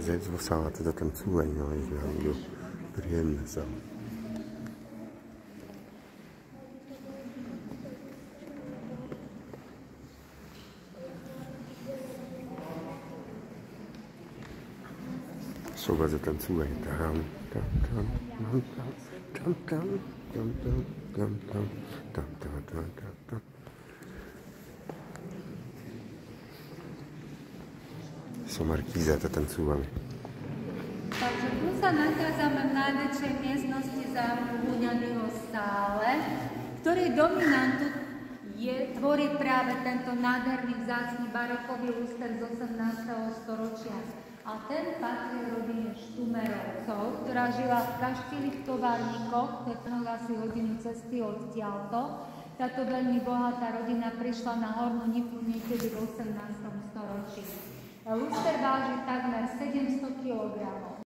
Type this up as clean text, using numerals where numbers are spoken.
selbst was hatte das dann zu, ich glaube, Brienne so. So was it dann zu, So Markíza to tancúvali. Takže tu sa nachádzame v najväčšej miestnosti zámku Huňanyho stále, ktorej dominantu tvorí práve tento nádherný vzácny barokový luster z 18. storočia. A ten patrí rodine Štumerovcov, ktorá žila v kaštieľi v Továrnikoch, to je asi hodinu cesty odtiaľto. Táto veľmi bohatá rodina prišla na Hornú Nipu niekedy v 18. storočí. Luster váži takmer 700 kg.